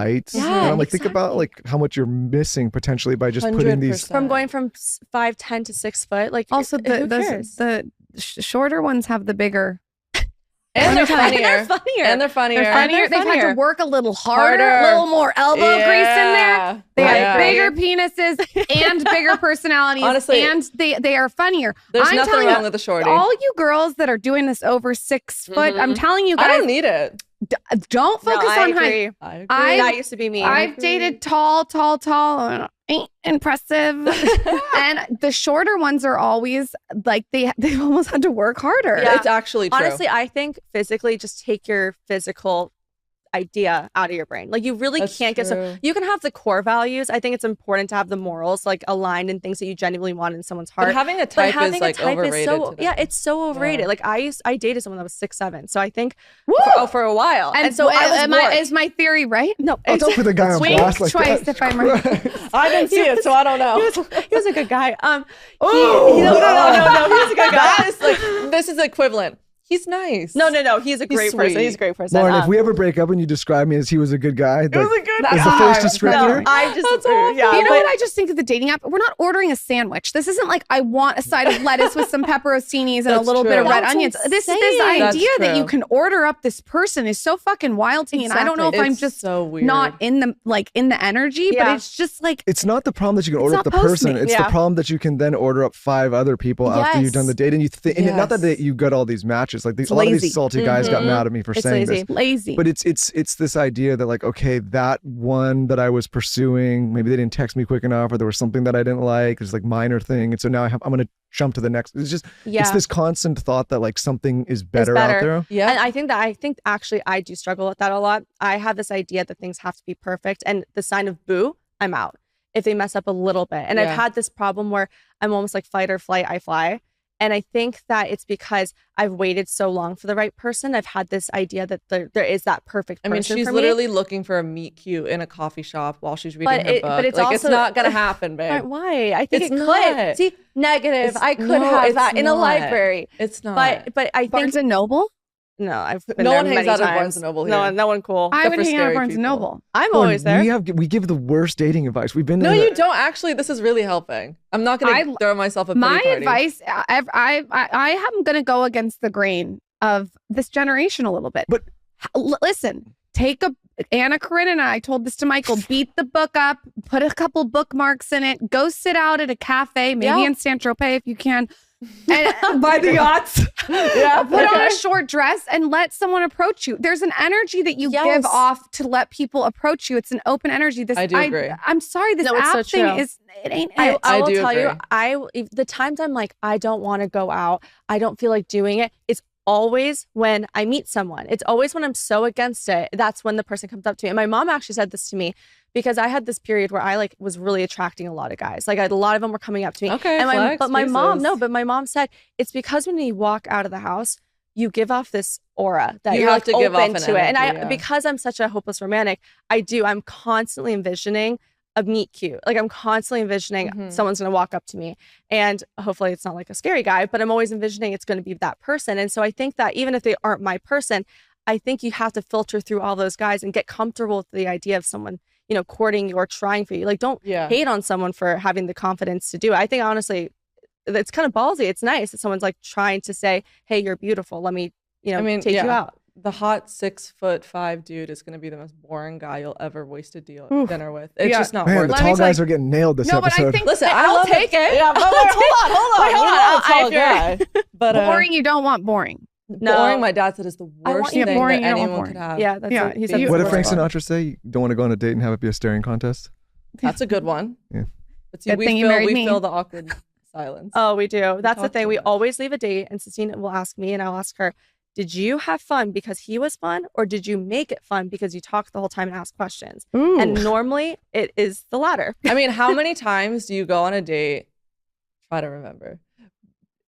heights. Yeah, and I'm like, think about like how much you're missing potentially by just putting these. From going from 5'10" to 6 foot. Like also the shorter ones have the bigger. And they're funnier. And they're funnier. They've had to work a little harder, a little more elbow grease in there. They have bigger penises and bigger personalities. Honestly, and they are funnier. There's nothing wrong with the shorty. All you girls that are doing this over 6 foot, I'm telling you guys, I don't need it. Don't focus on height. I agree. That used to be me. I've dated tall, ain't impressive. And the shorter ones are always like they've almost had to work harder. Yeah. It's actually true. Honestly, I think physically, just take your physical idea out of your brain. Like you really can't get so you can have the core values. I think it's important to have the morals like aligned in things that you genuinely want in someone's heart. But having a type is like overrated. It's so overrated. Like I dated someone that was 6'7", so I think for a while. And so is my theory right? No, don't put the guy on blast like twice that. if I'm right. I didn't see it, so I don't know. He was a good guy. No, he's a good guy. That is like this is equivalent. He's nice. No. He's a great person. He's a great person. Lauren, if we ever break up and you describe me as he was a good guy, he was a good guy. Is the first descriptor? No, I just, you know what I just think of the dating app? We're not ordering a sandwich. This isn't like I want a side of lettuce with some pepperoncinis and a little bit of red onions. This idea that you can order up this person is so fucking wild to me. And I don't know if I'm just so weird. Not in the energy, but it's just like it's not the problem that you can order up the person. It's the problem that you can then order up 5 other people after you've done the date. And you think not that you got all these matches. Like a lot of these salty guys got mad at me for saying this. Lazy. But it's this idea that like, okay, that one that I was pursuing, maybe they didn't text me quick enough, or there was something that I didn't like. It's like minor thing, and so now I'm going to jump to the next. It's just it's this constant thought that like something is better out there. Yeah, and I think actually I do struggle with that a lot. I have this idea that things have to be perfect, and the sign of boo, I'm out if they mess up a little bit. And I've had this problem where I'm almost like fight or flight, I fly. And I think that it's because I've waited so long for the right person. I've had this idea that there is that perfect person. I mean, she's literally looking for a meet cute in a coffee shop while she's reading her book. But it's like, also, it's not going to happen, babe. Why? I think it's it not. could. See, negative. I could have that in a library. It's not. But I think Barnes and Noble? No, I've been no there one hangs many out times. at Barnes and Noble here. No one cool. I would hang out at Barnes and Noble. I'm always there. We give the worst dating advice. We've been No, you don't actually. This is really helping. I'm not going to throw myself a pity My party. advice, I am going to go against the grain of this generation a little bit. But listen, Anna, Corinne, and I told this to Michael, beat the book up, put a couple bookmarks in it, go sit out at a cafe, maybe in Saint-Tropez if you can. And buy the yachts. Put on a short dress and let someone approach you. There's an energy that you give off to let people approach you. It's an open energy. I do agree. I'm sorry, this app thing it ain't it. I will tell you, the times I'm like, I don't want to go out, I don't feel like doing it, it's always when I meet someone. It's always when I'm so against it. That's when the person comes up to me. And my mom actually said this to me because I had this period where I like was really attracting a lot of guys. Like a lot of them were coming up to me. Okay, and my mom said it's because when you walk out of the house, you give off this aura that you're like open to it. And because I'm such a hopeless romantic, I'm constantly envisioning a meet cute. Like I'm constantly envisioning someone's going to walk up to me, and hopefully it's not like a scary guy, but I'm always envisioning it's going to be that person. And so I think that even if they aren't my person, I think you have to filter through all those guys and get comfortable with the idea of someone, courting you or trying for you. Like don't hate on someone for having the confidence to do it. I think honestly, it's kind of ballsy. It's nice that someone's like trying to say, hey, you're beautiful. Let me, take you out. The hot 6'5" dude is going to be the most boring guy you'll ever waste a dinner with. It's just not worth it. The tall guys are getting nailed this episode. But I think, listen, I'll take it. Yeah, but hold on. Tall guy. But boring, you don't want boring. No. Boring, my dad said, is the worst thing that anyone could have. Yeah, he said. What did Frank Sinatra say? You don't want to go on a date and have it be a staring contest? That's a good one. Yeah. But see, we fill the awkward silence. Oh, we do. That's the thing. We always leave a date, and Sistine will ask me, and I'll ask her, did you have fun because he was fun, or did you make it fun because you talked the whole time and asked questions? Ooh. And normally it is the latter. I mean, how many times do you go on a date? Try to remember.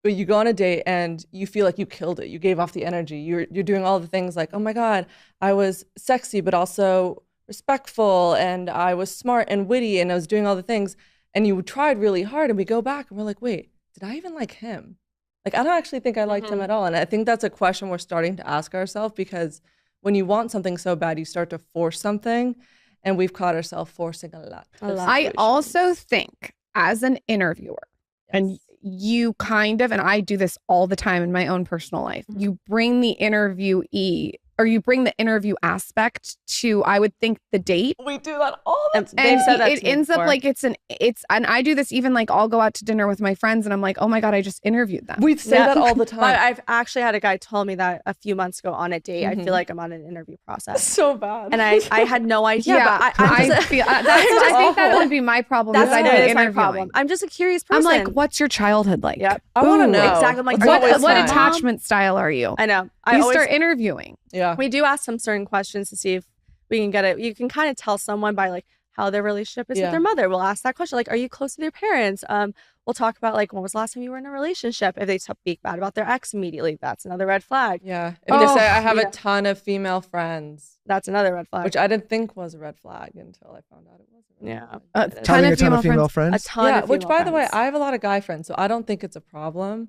But you go on a date and you feel like you killed it. You gave off the energy. You're doing all the things like, oh my God, I was sexy, but also respectful, and I was smart and witty, and I was doing all the things. And you tried really hard, and we go back and we're like, wait, did I even like him? Like, I don't actually think I liked him at all. And I think that's a question we're starting to ask ourselves, because when you want something so bad, you start to force something. And we've caught ourselves forcing a lot. I also think as an interviewer, and you kind of, and I do this all the time in my own personal life, you bring the interviewee or you bring the interview aspect to, I would think, the date. We do that all the time. And it ends up like and I do this even like I'll go out to dinner with my friends and I'm like, oh my God, I just interviewed them. We say that all the time. But I've actually had a guy tell me that a few months ago on a date. I feel like I'm on an interview process. So bad. And I had no idea. Yeah, but I think that would be my problem. That's my problem. I'm just a curious person. I'm like, what's your childhood like? Yep. I want to know. Exactly. I'm like, what attachment style are you? I know. You start interviewing. Yeah. We do ask some certain questions to see if we can get it. You can kind of tell someone by like how their relationship is with their mother. We'll ask that question. Like, are you close with your parents? We'll talk about like, when was the last time you were in a relationship? If they speak bad about their ex immediately, that's another red flag. Yeah. If they say, I have a ton of female friends. That's another red flag. Which I didn't think was a red flag until I found out it was a red flag. Having a ton of female friends? A ton of female which by the way, friends. I have a lot of guy friends, so I don't think it's a problem.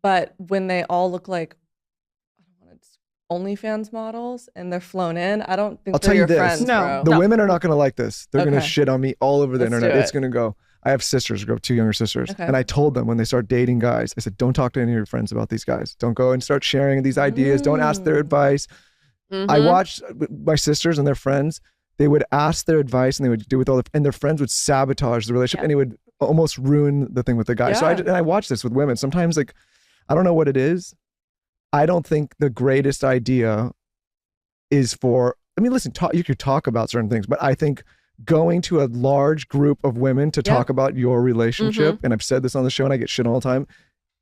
But when they all look like OnlyFans models and they're flown in, I don't think they're your friends, bro. The women are not going to like this. They're going to shit on me all over the Let's internet. It's going to go. I have sisters, I have 2 younger sisters. Okay. And I told them when they start dating guys, I said, don't talk to any of your friends about these guys. Don't go and start sharing these ideas. Don't ask their advice. I watched my sisters and their friends. They would ask their advice and they would do with and their friends would sabotage the relationship and it would almost ruin the thing with the guy. So I watch this with women. Sometimes like, I don't know what it is. I don't think the greatest idea is listen, you could talk about certain things, but I think going to a large group of women to talk about your relationship, and I've said this on the show and I get shit all the time,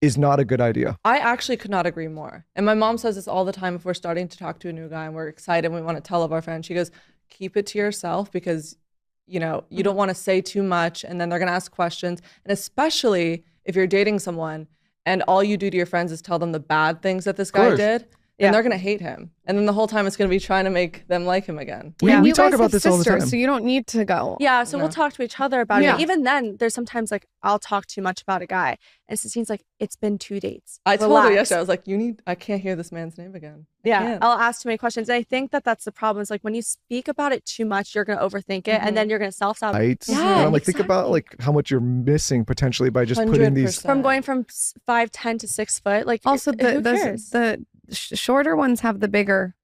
is not a good idea. I actually could not agree more. And my mom says this all the time if we're starting to talk to a new guy and we're excited and we want to tell of our friends. She goes, keep it to yourself because, you don't want to say too much and then they're going to ask questions. And especially if you're dating someone and all you do to your friends is tell them the bad things that this guy did, then they're going to hate him. And then the whole time it's going to be trying to make them like him again. We talk about this all the time. So you don't need to go. Yeah, so we'll talk to each other about it. Even then, there's sometimes like, I'll talk too much about a guy. And Sistine's like, it's been 2 dates. I told her yesterday, I was like, I can't hear this man's name again. I'll ask too many questions. And I think that's the problem. It's like when you speak about it too much, you're going to overthink it and then you're going to self-sabotage. Right? Yeah, and I'm like, think about like how much you're missing potentially by just 100%. Putting these. From going from 5'10" to 6 foot. Like, also, the shorter ones have the bigger.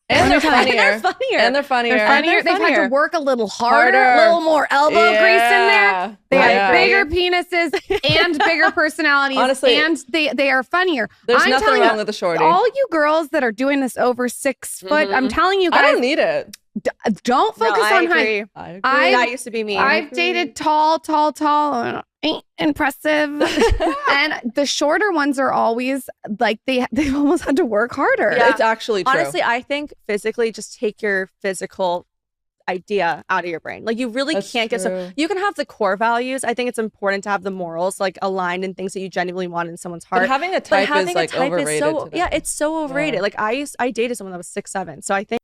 And they're funnier. And they're funnier. They've had to work a little harder, a little more elbow grease in there. They have bigger penises and bigger personalities. Honestly, and they are funnier. There's nothing wrong with the shorty. All you girls that are doing this over 6 foot, I'm telling you guys. I don't need it. Don't focus on height. I agree. That used to be me. I've dated tall. Ain't impressive. And the shorter ones are always like they've almost had to work harder. Yeah. It's actually true. Honestly, I think physically just take your physical idea out of your brain. Like you really can't get you can have the core values. I think it's important to have the morals like aligned in things that you genuinely want in someone's heart. But having a type is like overrated. It's so overrated. Like I dated someone that was 6'7", so I think